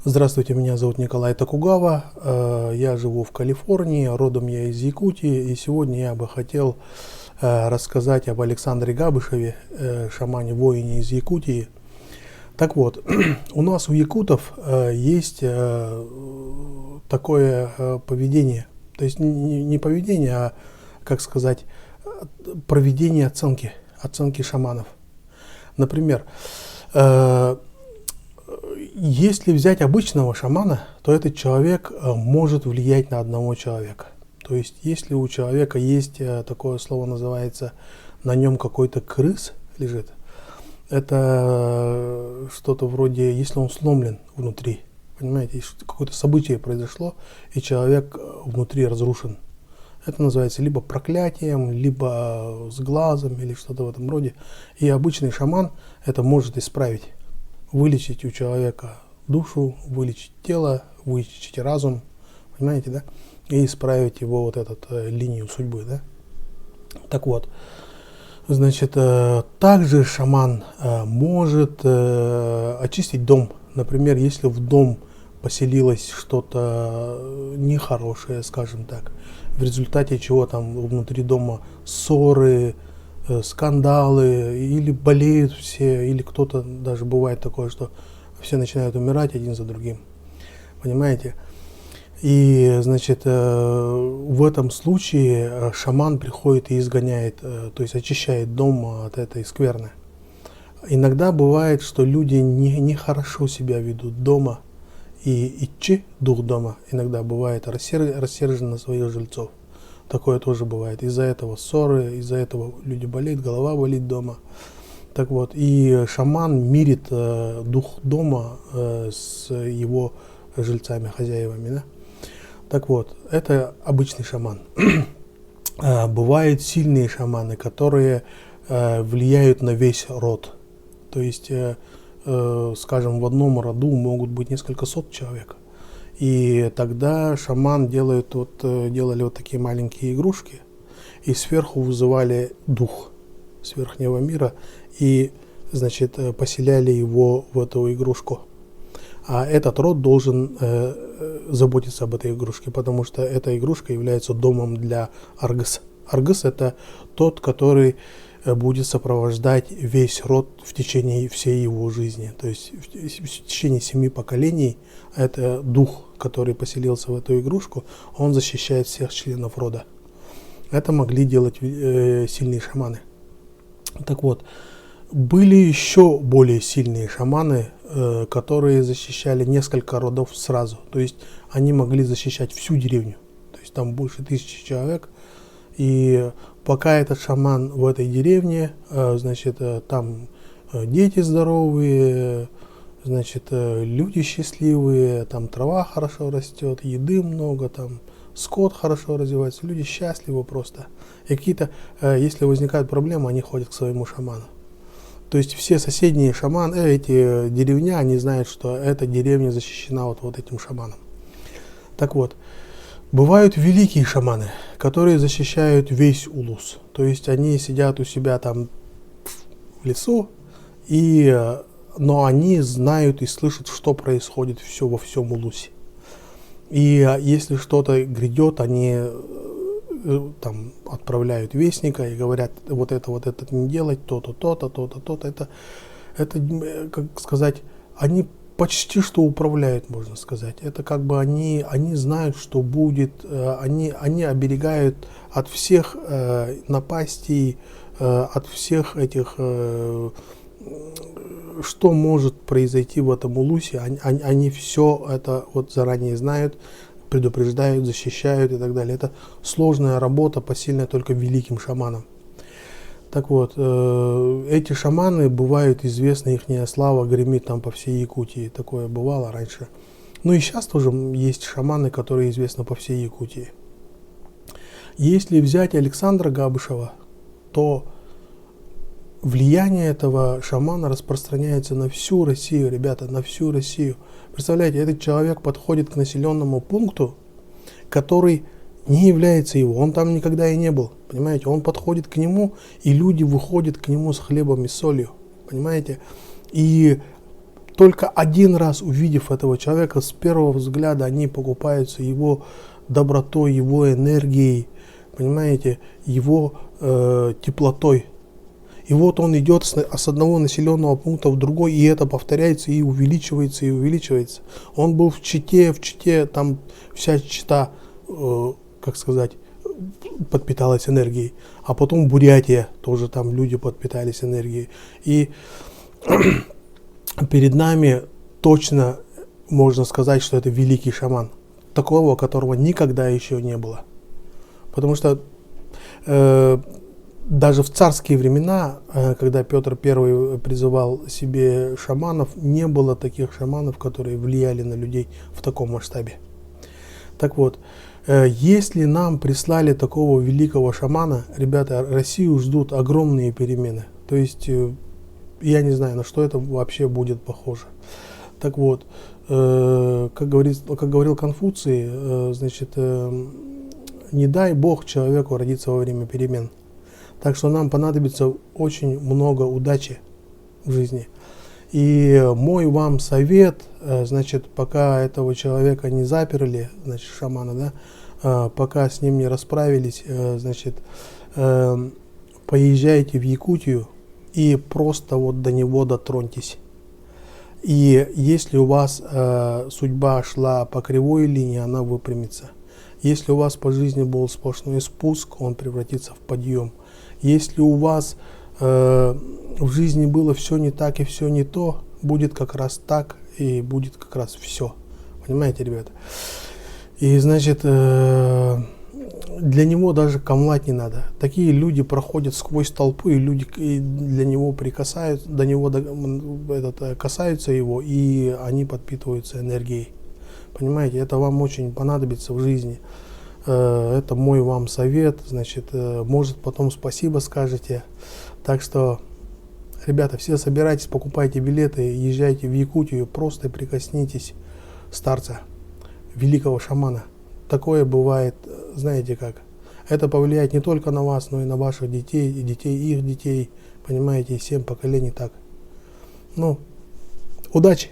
Здравствуйте, меня зовут Николай Токугава, я живу в Калифорнии, родом я из Якутии, и сегодня я бы хотел рассказать об Александре Габышеве, шамане-воине из Якутии. Так вот, у нас у якутов есть такое поведение, то есть не поведение, а, как сказать, проведение оценки шаманов. Например, если взять обычного шамана, то этот человек может влиять на одного человека. То есть, если у человека есть, такое слово называется, на нем какой-то крыс лежит, это что-то вроде, если он сломлен внутри, понимаете, какое-то событие произошло, и человек внутри разрушен. Это называется либо проклятием, либо с глазом, или что-то в этом роде. И обычный шаман это может исправить. Вылечить у человека душу, вылечить тело, вылечить разум, понимаете, да? И исправить его вот эту линию судьбы, да? Так вот, значит, также шаман может очистить дом. Например, если в дом поселилось что-то нехорошее, скажем так, в результате чего там внутри дома ссоры, скандалы, или болеют все, или кто-то, даже бывает такое, что все начинают умирать один за другим, понимаете? И, значит, в этом случае шаман приходит и изгоняет, то есть очищает дом от этой скверны. Иногда бывает, что люди нехорошо себя ведут дома, и дух дома иногда бывает рассержен на своих жильцов. Такое тоже бывает. Из-за этого ссоры, из-за этого люди болеют, голова болит дома. Так вот, и шаман мирит дух дома с его жильцами, хозяевами. Да? Так вот, это обычный шаман. Бывают сильные шаманы, которые влияют на весь род. То есть, скажем, в одном роду могут быть несколько сот человек. И тогда шаман делали вот такие маленькие игрушки, и сверху вызывали дух с верхнего мира, и, значит, поселяли его в эту игрушку. А этот род должен заботиться об этой игрушке, потому что эта игрушка является домом для Аргыс. Аргыс – это тот, который будет сопровождать весь род в течение всей его жизни. То есть в течение 7 поколений это дух, который поселился в эту игрушку, он защищает всех членов рода. Это могли делать сильные шаманы. Так вот, были еще более сильные шаманы, которые защищали несколько родов сразу. То есть они могли защищать всю деревню. То есть там больше 1000 человек. И пока этот шаман в этой деревне, значит, там дети здоровые, значит, люди счастливые, там трава хорошо растет, еды много, там скот хорошо развивается, люди счастливы просто. И какие-то, если возникают проблемы, они ходят к своему шаману. То есть все соседние шаманы, эти деревня, они знают, что эта деревня защищена вот этим шаманом. Так вот, бывают великие шаманы, которые защищают весь улус. То есть они сидят у себя там в лесу, но они знают и слышат, что происходит во всем улусе. И если что-то грядет, они там отправляют вестника и говорят, вот это не делать, то-то, то-то, то-то, то-то. Это, как сказать, они почти что управляют, можно сказать. Это как бы они знают, что будет, они оберегают от всех напастей, от всех этих, что может произойти в этом улусе. Они все это вот заранее знают, предупреждают, защищают и так далее. Это сложная работа, посильная только великим шаманам. Так вот, эти шаманы бывают известны, ихняя слава гремит там по всей Якутии. Такое бывало раньше. Ну и сейчас тоже есть шаманы, которые известны по всей Якутии. Если взять Александра Габышева, то влияние этого шамана распространяется на всю Россию, ребята, на всю Россию. Представляете, этот человек подходит к населенному пункту, который не является его, он там никогда и не был, понимаете, он подходит к нему, и люди выходят к нему с хлебом и солью, понимаете, и только один раз увидев этого человека, с первого взгляда они покупаются его добротой, его энергией, понимаете, его теплотой. И вот он идет с одного населенного пункта в другой, и это повторяется, и увеличивается, и увеличивается. Он был в Чите там вся Чита, как сказать, подпиталась энергией. А потом Бурятия, тоже там люди подпитались энергией. И перед нами точно можно сказать, что это великий шаман. Такого, которого никогда еще не было. Потому что даже в царские времена, когда Петр I призывал себе шаманов, не было таких шаманов, которые влияли на людей в таком масштабе. Так вот, если нам прислали такого великого шамана, ребята, Россию ждут огромные перемены. То есть, я не знаю, на что это вообще будет похоже. Так вот, как говорил Конфуций, значит, не дай Бог человеку родиться во время перемен. Так что нам понадобится очень много удачи в жизни. И мой вам совет, значит, пока этого человека не заперли, значит, шамана, да, пока с ним не расправились, значит, поезжайте в Якутию и просто вот до него дотроньтесь. И если у вас судьба шла по кривой линии, она выпрямится. Если у вас по жизни был сплошной спуск, он превратится в подъем. Если у вас в жизни было все не так и все не то, будет как раз так и будет как раз все. Понимаете, ребята? И значит, для него даже камлать не надо. Такие люди проходят сквозь толпу, и люди для него прикасаются, до него касаются его, и они подпитываются энергией. Понимаете, это вам очень понадобится в жизни. Это мой вам совет, значит, может потом спасибо скажете. Так что, ребята, все собирайтесь, покупайте билеты, езжайте в Якутию, просто прикоснитесь старца, великого шамана. Такое бывает, знаете как. Это повлияет не только на вас, но и на ваших детей, и детей их детей, понимаете, 7 поколений так. Ну, удачи!